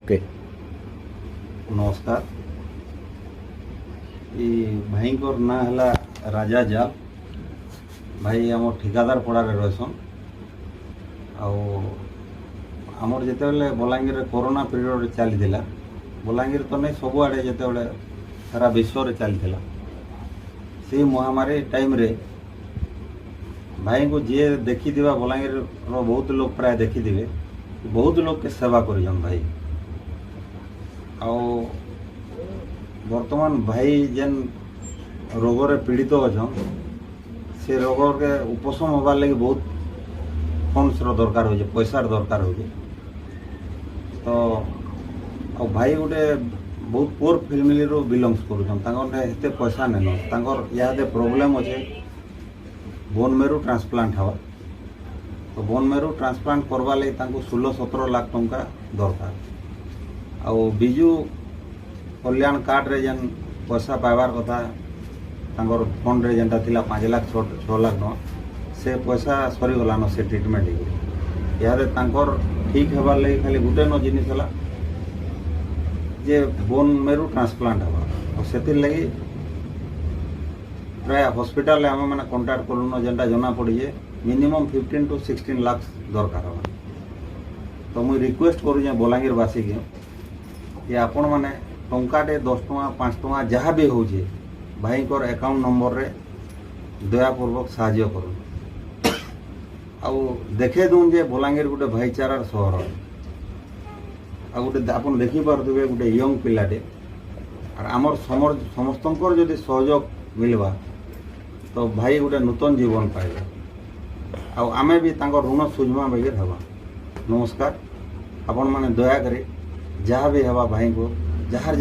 Okay नमस्कार। ये भाई को ना है राजा जाल भाई आम ठिकादार पड़ारे रहसन आमर जिते बलांगीर कोरोना पीरियड चली बलांगीर तो नहीं सबुआड़े जिते सारा विश्व चली से महामारी टाइम रे भाई को जी देखी बलांगीर बहुत लोग प्राय देखी बहुत लोग के सेवा कर भाई वर्तमान भाई जेन रोग रे पीड़ित अच्छा से रोग के उपशम होबार लगी बहुत फंड्स दरकार हो पैसार दरकार हो तो भाई गोटे बहुत पुअर फैमिली रो बिलोंग्स करते पैसा नहीं यादे प्रोब्लेम अच्छे बोन मेरू ट्रांसप्लांट हवा तो बोन मेरू ट्रांसप्लांट करवा लगी 16-17 लाख टंका दरकार आउ बिजु कल्याण कार्ड रे जेन पैसा पाइबार कथा फंड रे जेनटा थिला 5 लाख 6 लाख टका से पैसा सरीगलान से ट्रिटमेंट यारे ठीक हेबार लगी खाली गुटे न जिनिस हला जे बोन मेरू ट्रांसप्लांट हवा और से लगी प्राय हॉस्पिटल आम मैंने कंटाक्ट करूँ जेनटा जना पड़ी जे मिनिमम 15 to 16 लाख दरकार हवा तो मुझे रिक्वेस्ट करूँ बलांगीर बासी के ये आपण मैंने टंकाटे 10 टଙ୍କା 5 टଙ୍କା जहाँ भी हो भाई को अकाउंट नंबर रे दयापूर्वक साहाय्य कर देखे दूँ जे बलांगीर गोटे भाईचारार सहर आ गोटे आप देखिपे गोटे यंग पिलाटे और आमर समस्त जदि सहयोग मिलवा तो भाई गोटे नूतन जीवन पाइबे आमे भी ऋण सुझमा बेगर हवा। नमस्कार। आपण मैंने दया करी जहाँ भी हवा भाई को जहाँ